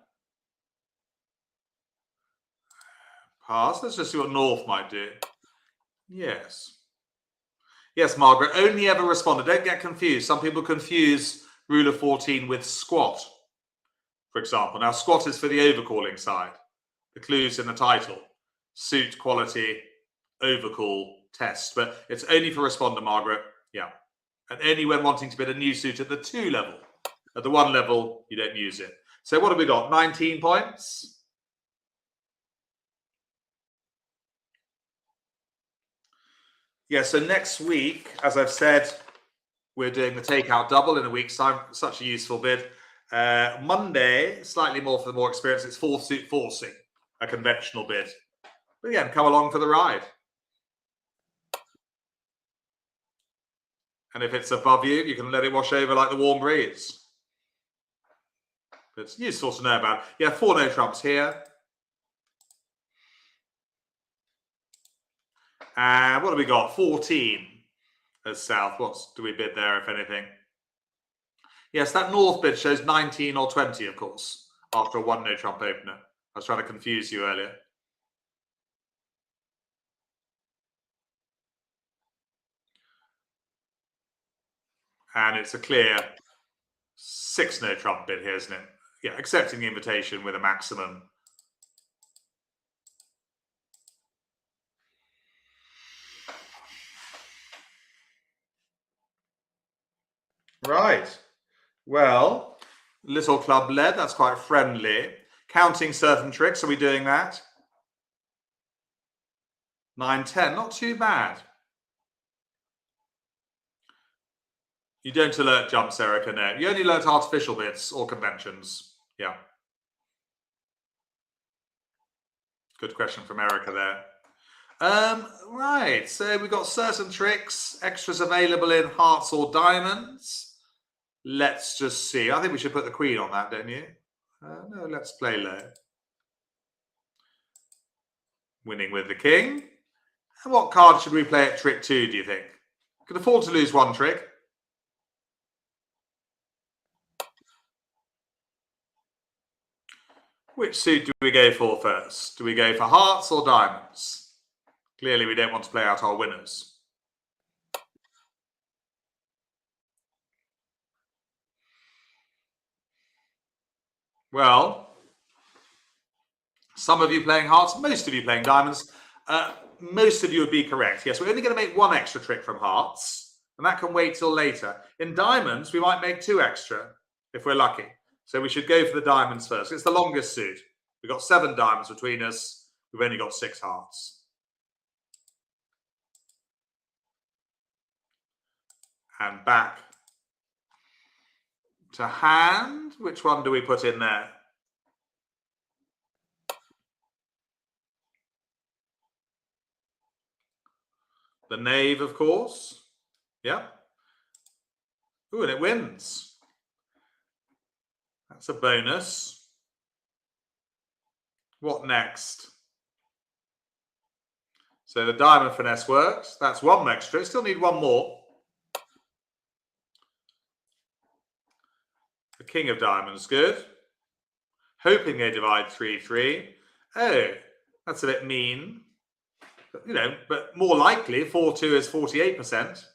Pass. Let's just see what North might do. Yes. Yes, Margaret, only ever responded. Don't get confused. Some people confuse rule of 14 with squat, for example. Now, squat is for the overcalling side. The clue's in the title. Suit, quality, overcall, test. But it's only for responder, Margaret. Yeah. And only when wanting to bid a new suit at the 2 level. At the 1 level, you don't use it. So what have we got? 19 points. Yeah, so next week, as I've said, we're doing the takeout double in a week's time. Such a useful bid. Monday, slightly more for the more experienced, it's 4th suit forcing, a conventional bid. But again, come along for the ride. And if it's above you, you can let it wash over like the warm breeze. But it's useful to know about. Yeah, 4 no trumps here. And what have we got? 14 as south. What do we bid there, if anything? Yes, that north bid shows 19 or 20, of course, after a 1 no trump opener. I was trying to confuse you earlier. And it's a clear 6 no trump bid here, isn't it? Yeah, accepting the invitation with a maximum. Right. Well, little club led, that's quite friendly. Counting certain tricks, are we doing that? 9, 10, not too bad. You don't alert jumps, Erica, no. You only alert artificial bits or conventions. Yeah. Good question from Erica there. Right, so we've got certain tricks, extras available in hearts or diamonds. Let's just see. I think we should put the queen on that, don't you? No, let's play low. Winning with the king. And what card should we play at trick 2, do you think? Can afford to lose 1 trick. Which suit do we go for first? Do we go for hearts or diamonds? Clearly, we don't want to play out our winners. Well, some of you playing hearts, most of you playing diamonds. Most of you would be correct. Yes, we're only going to make 1 extra trick from hearts. And that can wait till later. In diamonds, we might make 2 extra if we're lucky. So we should go for the diamonds first. It's the longest suit. We've got 7 diamonds between us. We've only got 6 hearts. And back to hand. Which one do we put in there? The knave, of course. Yeah. Ooh, and it wins. That's a bonus. What next? So the diamond finesse works. That's 1 extra. Still need 1 more. The king of diamonds, good. Hoping they divide 3-3. Oh, that's a bit mean. But, you know, but more likely 4-2 is 48%.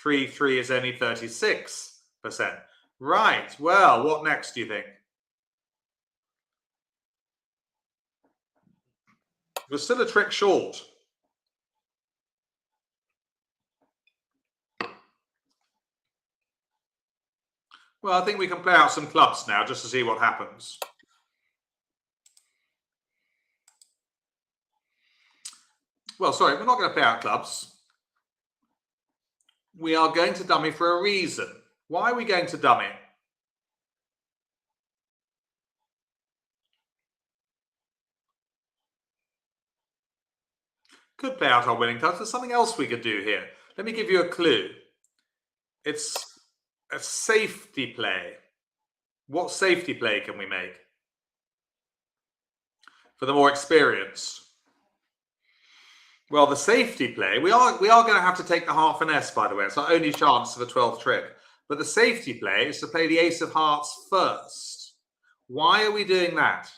3-3 is only 36%. Right. Well, what next do you think? We're still a trick short. Well, I think we can play out some clubs now just to see what happens. Well, sorry, we're not going to play out clubs. We are going to dummy for a reason. Why are we going to dummy? Could play out our winning cards. There's something else we could do here. Let me give you a clue. It's a safety play. What safety play can we make? For the more experienced. Well, the safety play, we are going to have to take the heart finesse, by the way. It's our only chance for the 12th trick. But the safety play is to play the ace of hearts first. Why are we doing that?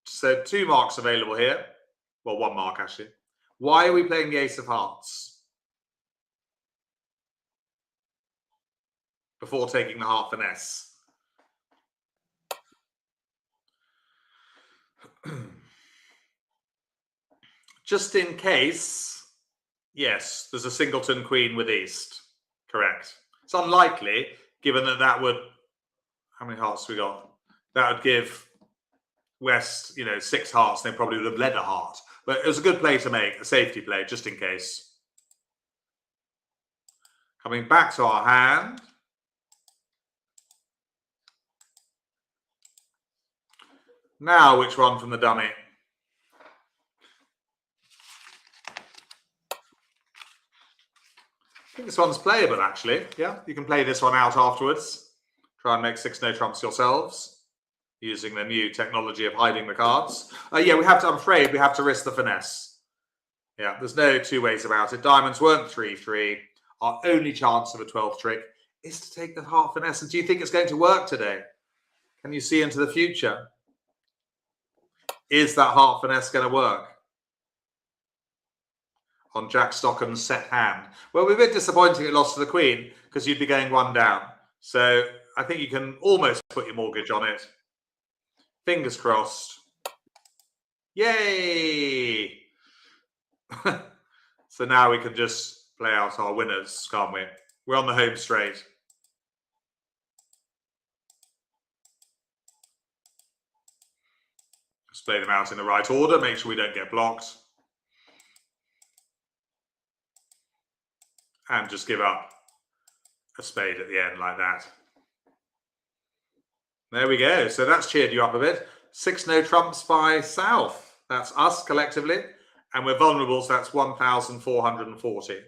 So 2 marks available here. Well, 1 mark, actually. Why are we playing the ace of hearts before taking the heart finesse? Just in case, yes, there's a singleton queen with east. Correct. It's unlikely, given that that would, how many hearts we got? That would give West, you know, 6 hearts. They probably would have led a heart. But it was a good play to make, a safety play, just in case. Coming back to our hand. Now, which one from the dummy? I think this one's playable, actually. Yeah, you can play this one out afterwards. Try and make 6 no trumps yourselves using the new technology of hiding the cards. Yeah, we have to, I'm afraid we have to risk the finesse. Yeah, there's no 2 ways about it. Diamonds weren't 3-3. Our only chance of a 12th trick is to take the heart finesse. And do you think it's going to work today? Can you see into the future? Is that heart finesse going to work on Jack Stockham's set hand? Well, we're a bit disappointing it lost to the queen because you'd be going 1 down. So I think you can almost put your mortgage on it. Fingers crossed. Yay! So now we can just play out our winners, can't we? We're on the home straight. Just play them out in the right order. Make sure we don't get blocked. And just give up a spade at the end like that. There we go. So that's cheered you up a bit. 6 no trumps by South. That's us collectively. And we're vulnerable, so that's 1,440.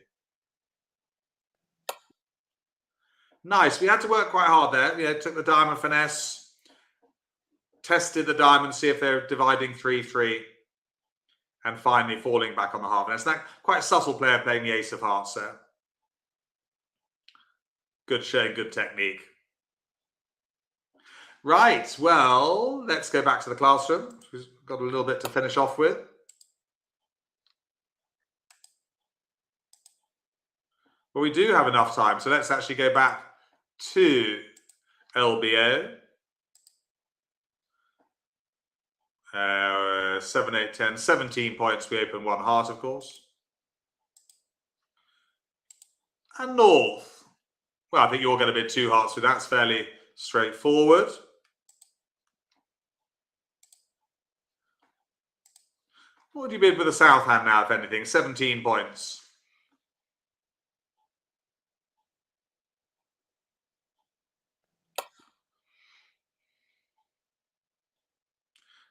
Nice. We had to work quite hard there. You know, took the diamond finesse, tested the diamond, see if they're dividing 3-3, and finally falling back on the half finesse. That quite a subtle player playing the ace of hearts there. Good showing, good technique. Right, well, let's go back to the classroom. We've got a little bit to finish off with. Well, we do have enough time, so let's actually go back to LBO. 7, 8, 10, 17 points. We open 1 heart, of course. And North. Well, I think you're going to bid 2 hearts with that. It's fairly straightforward. What would you bid with the South hand now, if anything? 17 points.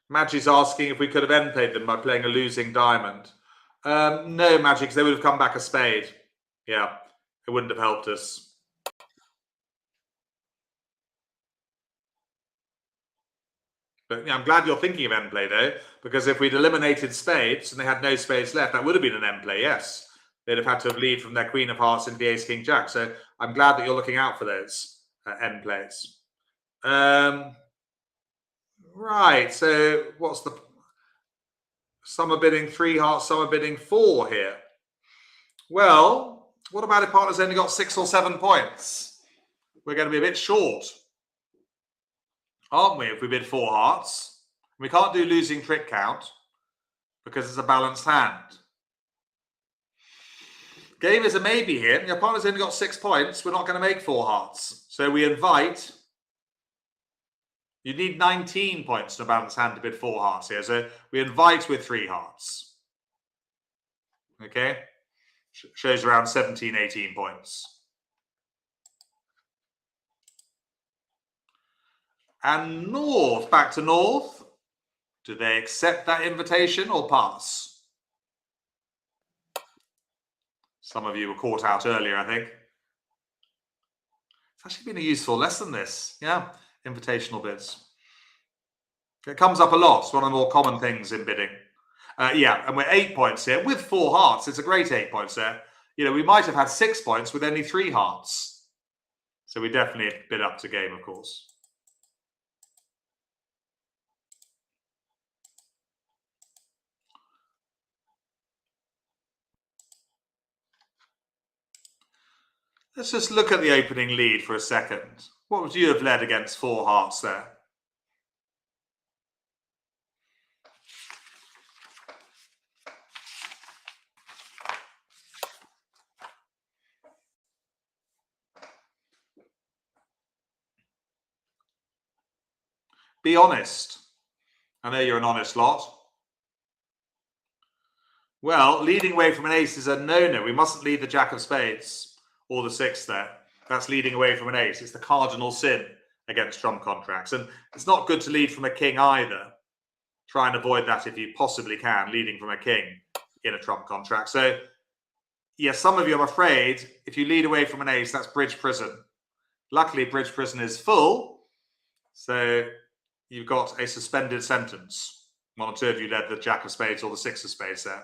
Magic's asking if we could have end played them by playing a losing diamond. No, Magic, because they would have come back a spade. Yeah, it wouldn't have helped us. But yeah, I'm glad you're thinking of end play, though, because if we'd eliminated spades and they had no spades left, that would have been an end play, yes. They'd have had to have lead from their Queen of Hearts into the Ace King Jack. So I'm glad that you're looking out for those end plays. Right, so what's the... Some are bidding 3 hearts, some are bidding 4 here. Well, what about if partner's only got 6 or 7 points? We're going to be a bit short, aren't we, if we bid 4 hearts? We can't do losing trick count because it's a balanced hand. Game is a maybe here. Your partner's only got 6 points. We're not going to make 4 hearts. So we invite... You need 19 points in a balanced hand to bid 4 hearts here. So we invite with 3 hearts. Okay? Shows around 17, 18 points. And North, back to North. Do they accept that invitation or pass? Some of you were caught out earlier, I think. It's actually been a useful lesson, this. Yeah. Invitational bids. It comes up a lot. It's one of the more common things in bidding. Yeah, and we're 8 points here with 4 hearts. It's a great 8 points there. You know, we might have had 6 points with only 3 hearts. So we definitely bid up to game, of course. Let's just look at the opening lead for a second. What would you have led against 4 hearts there? Be honest. I know you're an honest lot. Well, leading away from an ace is a no-no. We mustn't lead the Jack of Spades or the 6 there. That's leading away from an ace. It's the cardinal sin against trump contracts. And it's not good to lead from a king either. Try and avoid that if you possibly can, leading from a king in a trump contract. So, yes, some of you, I'm afraid, if you lead away from an ace, that's bridge prison. Luckily, bridge prison is full. So you've got a suspended sentence. 1 or 2 of you led the Jack of Spades or the 6 of Spades there.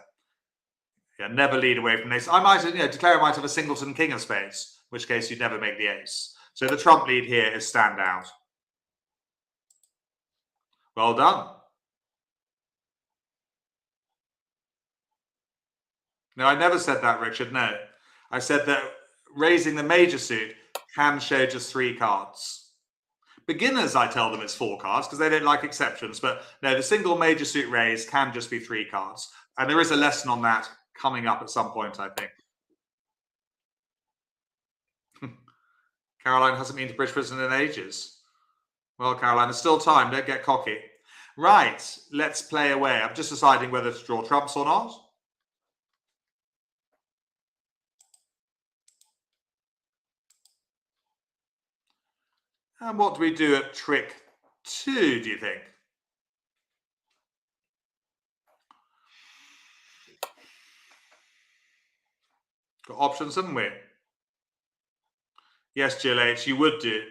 Yeah, never lead away from an ace. I might, declare I might have a singleton king of spades, in which case you'd never make the ace. So the trump lead here is stand out. Well done. No, I never said that, Richard. No, I said that raising the major suit can show just 3 cards. Beginners, I tell them it's 4 cards because they don't like exceptions. But no, the single major suit raise can just be 3 cards. And there is a lesson on that coming up at some point, I think. Caroline hasn't been to bridge prison in ages. Well, Caroline, there's still time. Don't get cocky. Right, let's play away. I'm just deciding whether to draw trumps or not. And what do we do at trick 2, do you think? Got options, haven't we? Yes, Jill H, you would do.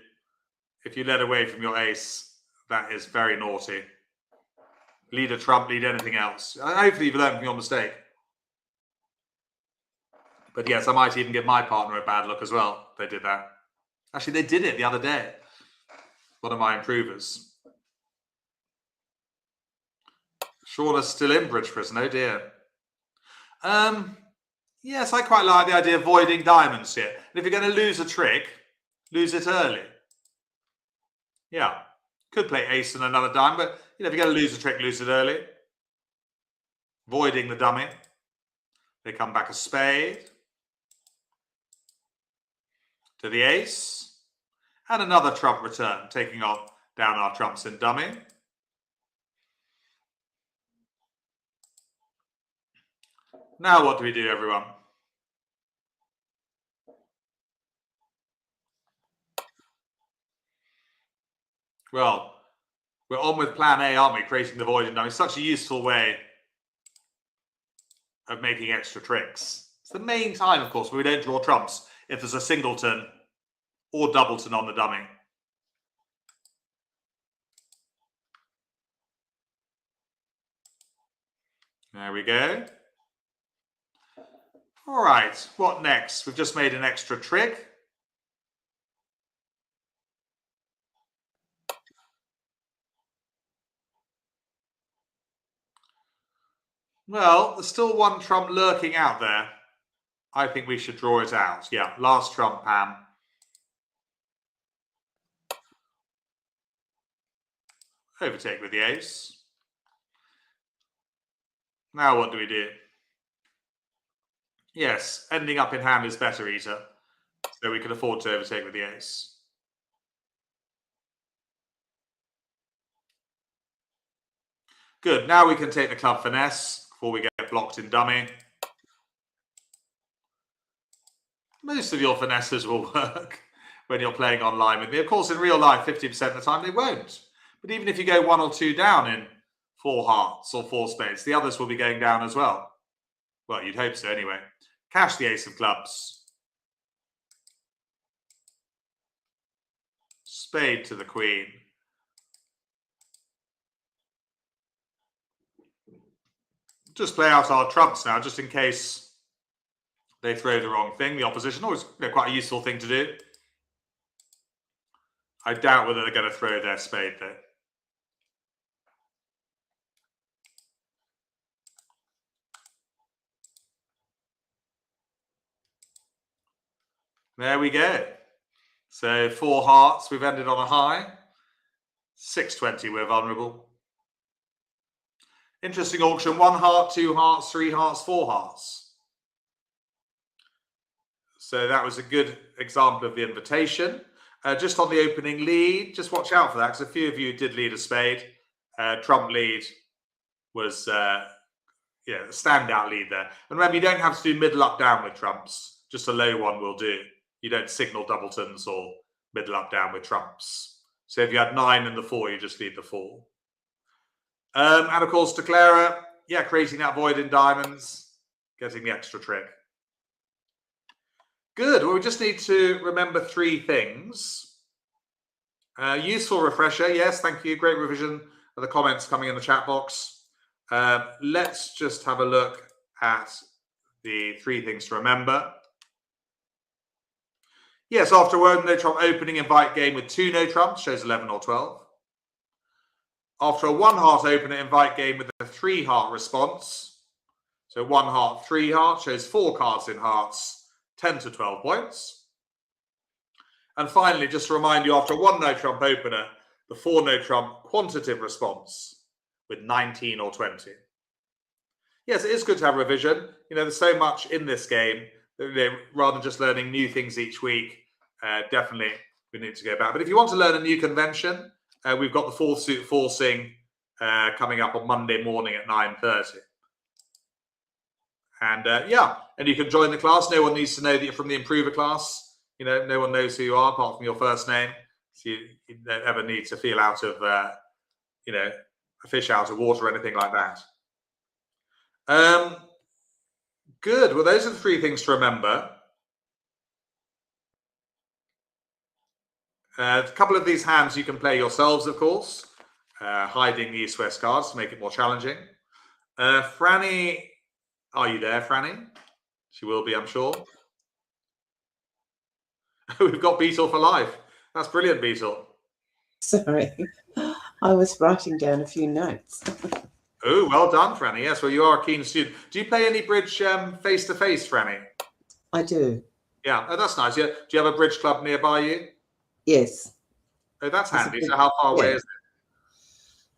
If you led away from your ace, that is very naughty. Lead a trump, lead anything else. Hopefully you've learned from your mistake. But yes, I might even give my partner a bad look as well if they did that. Actually, they did it the other day. One of my improvers. Shauna's still in bridge prison, oh dear. Yes, I quite like the idea of voiding diamonds here. And if you're going to lose a trick, lose it early. Yeah, could play ace and another dime, but if you're going to lose a trick, lose it early. Voiding the dummy. They come back a spade. to the ace, and another trump return, taking on down our trumps in dummy. Now what do we do, everyone? Well, we're on with plan A, aren't we? Creating the void in dummy. It's such a useful way of making extra tricks. It's the main time, of course, where we don't draw trumps if there's a singleton or doubleton on the dummy. There we go. All right, what next? We've just made an extra trick. Well, there's still one trump lurking out there. I think we should draw it out. Yeah, last trump, Pam. Overtake with the ace. Now what do we do? Yes, ending up in hand is better, Ita. So we can afford to overtake with the ace. Good, now we can take the club finesse before we get blocked in dummy. Most of your finesses will work when you're playing online with me. Of course, in real life, 50% of the time they won't. But even if you go 1 or 2 down in 4 hearts or 4 spades, the others will be going down as well. Well, you'd hope so anyway. Cash the ace of clubs. Spade to the queen. Just play out our trumps now, just in case they throw the wrong thing. The opposition, always quite a useful thing to do. I doubt whether they're going to throw their spade though. There we go. So 4 hearts, we've ended on a high. 620, we're vulnerable. Interesting auction, 1 heart, 2 hearts, 3 hearts, 4 hearts. So that was a good example of the invitation. Just on the opening lead, just watch out for that, because a few of you did lead a spade. Trump lead was a standout lead there. And remember, you don't have to do middle up down with trumps. Just a low one will do. You don't signal doubletons or middle up down with trumps. So if you had 9 and the 4, you just lead the 4. And of course, to Clara, yeah, creating that void in diamonds, getting the extra trick. Good. Well, we just need to remember 3 things. Useful refresher. Yes, thank you. Great revision of the comments coming in the chat box. Let's just have a look at the 3 things to remember. Yes, after a no trump opening, invite game with 2 no trumps, shows 11 or 12. After a 1 heart opener, invite game with a 3 heart response. So 1 heart, 3 heart, shows 4 cards in hearts, 10 to 12 points. And finally, just to remind you, after a 1 no trump opener, the 4 no trump quantitative response with 19 or 20. Yes, it is good to have revision. You know, there's so much in this game that, rather than just learning new things each week, definitely we need to go back. But if you want to learn a new convention, we've got the 4th suit forcing coming up on Monday morning at 9:30. And and you can join the class. No one needs to know that you're from the improver class. You know, no one knows who you are apart from your first name. So you don't ever need to feel out of, a fish out of water or anything like that. Good. Well, those are the 3 things to remember. A couple of these hands you can play yourselves, of course, hiding the east-west cards to make it more challenging. Franny, are you there, Franny? She will be, I'm sure. We've got Beetle for life. That's brilliant, Beetle. Sorry, I was writing down a few notes. Oh, well done, Franny. Yes, well, you are a keen student. Do you play any bridge face-to-face, Franny? I do. Yeah, oh, that's nice. Yeah. Do you have a bridge club nearby you? Yes. Oh, that's handy. So how far away is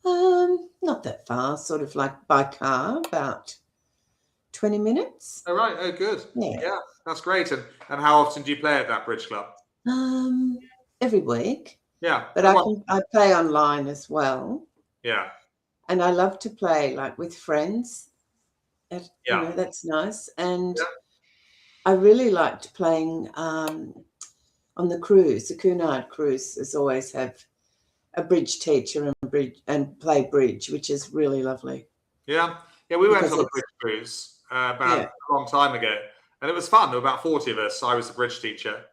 it? Not that far, sort of like by car, about 20 minutes. Oh, right. Oh, good. Yeah. Yeah, that's great. And how often do you play at that bridge club? Every week. Yeah. But I play online as well. Yeah. And I love to play like with friends. You Yeah. know, that's nice. And Yeah. I really liked playing on the cruise. The Cunard cruises always have a bridge teacher and play bridge, which is really lovely. Yeah. Yeah, we went Because on a bridge cruise about a long time ago, and it was fun. There were about 40 of us. I was the bridge teacher,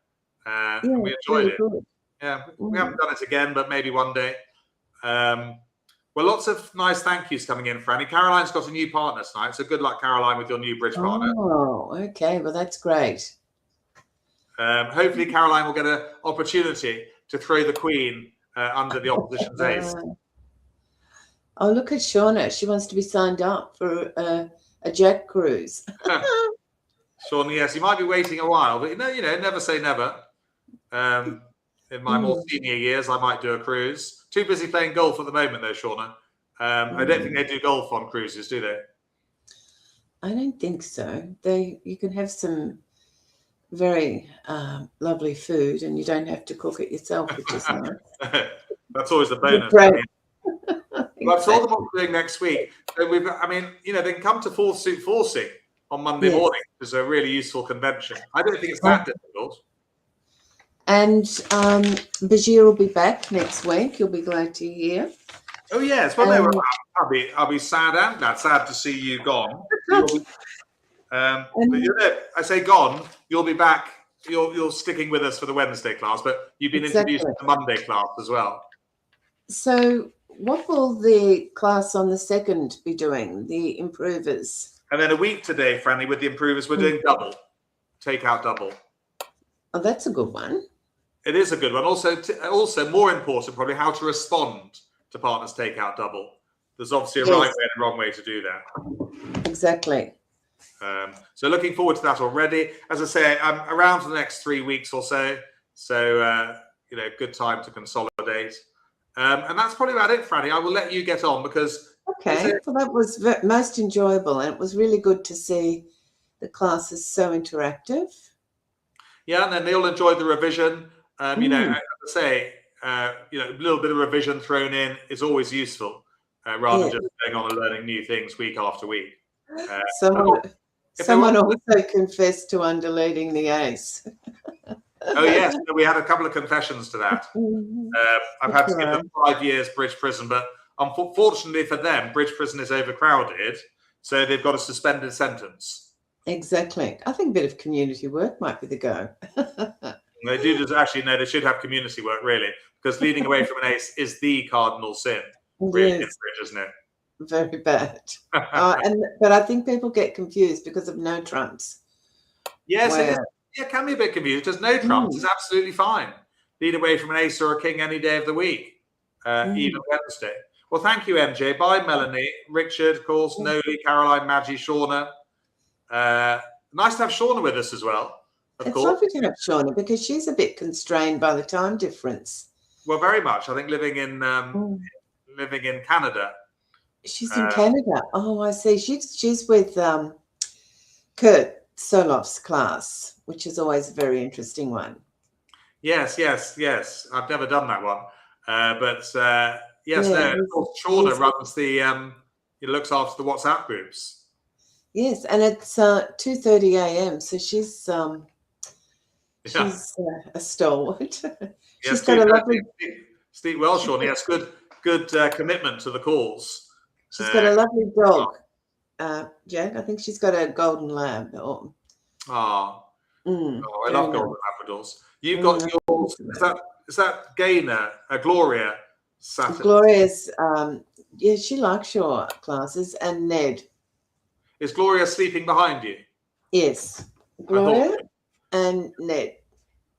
and we enjoyed really it. good. Yeah, we haven't done it again, but maybe one day. Well, lots of nice thank yous coming in, Franny. Caroline's got a new partner tonight, so good luck, Caroline, with your new bridge partner. Oh, okay. Well, that's great. Hopefully, Caroline will get an opportunity to throw the Queen under the opposition's ace. Oh, look at Shauna. She wants to be signed up for a Jack cruise. Shauna, yes, you might be waiting a while, but you know, never say never. In my more senior years, I might do a cruise. Too busy playing golf at the moment, though, Shauna. I don't think they do golf on cruises, do they? I don't think so. You can have some very lovely food, and you don't have to cook it yourself, which is nice. That's always the bonus. Well, I've told them what we're doing next week. So they can come to Fourth Suit Forcing on Monday morning, which is a really useful convention. I don't think it's that difficult. And Bashir will be back next week. You'll be glad to hear. Oh yes, well, no, I'll be sad and glad. Sad to see you gone. But I say gone. You'll be back. You're sticking with us for the Wednesday class, but you've been introduced to the Monday class as well. So, what will the class on the 2nd be doing? The improvers. And then a week today, Franny, with the improvers, we're doing double, takeout double. Oh, that's a good one. It is a good one. Also more important, probably, how to respond to partners takeout double. There's obviously a right way and a wrong way to do that. Exactly. So looking forward to that already. As I say, I'm around for the next 3 weeks or so. So, good time to consolidate. And that's probably about it, Franny. I will let you get on because... Okay, so that was most enjoyable. And it was really good to see the class is so interactive. Yeah, and then they all enjoyed the revision. As I say, a little bit of revision thrown in is always useful, rather than just going on and learning new things week after week. Someone also confessed to undeleting the ace. Oh yes, we had a couple of confessions to that. I've had to give them 5 years bridge prison, but unfortunately for them, bridge prison is overcrowded, so they've got a suspended sentence. Exactly. I think a bit of community work might be the go. They do actually. No, they should have community work, really, because leading away from an ace is the cardinal sin. Really, in bridge, isn't it? Very bad. But I think people get confused because of no trumps. Yes, it can be a bit confused because no trumps is absolutely fine. Lead away from an ace or a king any day of the week, even Wednesday. Well, thank you, MJ. Bye, Melanie, Richard, of course, Noli, Caroline, Maggie, Shauna. Nice to have Shauna with us as well. It's lovely to have Shauna because she's a bit constrained by the time difference. Well, very much. I think living in Canada. She's in Canada. Oh, I see. She's with Kurt Soloff's class, which is always a very interesting one. Yes. I've never done that one, but Shauna runs the. He looks after the WhatsApp groups. Yes, and it's 2:30 a.m. So she's a stalwart. She's got a lovely. Sleep well, Shauna. Yes, good commitment to the calls. She's got a lovely dog, Jack. I think she's got a golden lab. I love golden Labradors. You've got yours. Is that Gaynor, Gloria? Saturn? Gloria's. She likes your classes, and Ned. Is Gloria sleeping behind you? Yes, Gloria and Ned.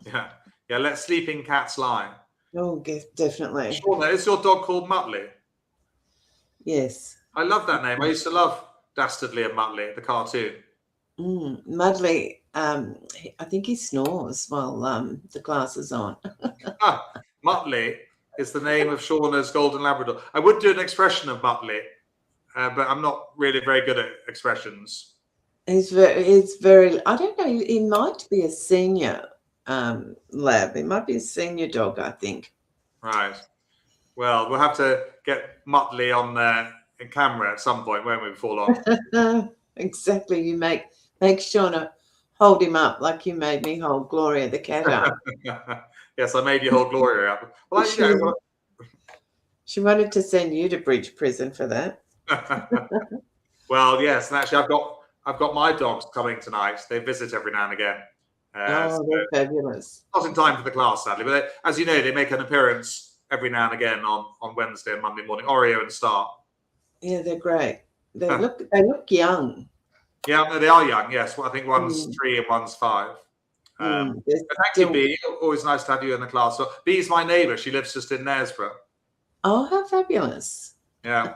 Yeah. Let sleeping cats lie. Oh, definitely. Shauna, is your dog called Muttley? Yes. I love that name. I used to love Dastardly and Muttley, the cartoon. Muttley, I think he snores while the class is on. Muttley is the name of Shauna's golden Labrador. I would do an expression of Muttley, but I'm not really very good at expressions. He's very. I don't know. He might be a senior lab. It might be a senior dog, I think. Right. Well, we'll have to get Muttley on in camera at some point, won't we, before long? Exactly. You make Shauna hold him up like you made me hold Gloria the cat up. Yes, I made you hold Gloria up. Well, she wanted to send you to Bridge Prison for that. Well, yes, and actually, I've got my dogs coming tonight. They visit every now and again. So they're fabulous. Not in time for the class, sadly, but as you know, they make an appearance every now and again on Wednesday and Monday morning. Oreo and Star. Yeah, they're great. They look young. Yeah, no, they are young. Yes, well, I think one's 3 and one's 5. Thank you, Bee. Always nice to have you in the class. So Bee's my neighbour. She lives just in Knaresborough. Oh, how fabulous! Yeah.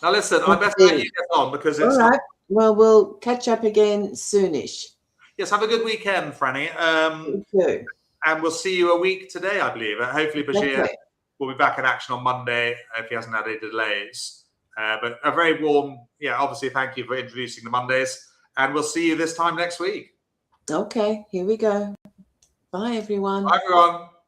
Now listen, I better let you get on because it's all right. Well, we'll catch up again soonish. Yes, have a good weekend, Franny. You too. And we'll see you a week today, I believe. Hopefully, Bashir will be back in action on Monday if he hasn't had any delays. But a very warm, obviously, thank you for introducing the Mondays. And we'll see you this time next week. Okay, here we go. Bye, everyone. Bye, everyone.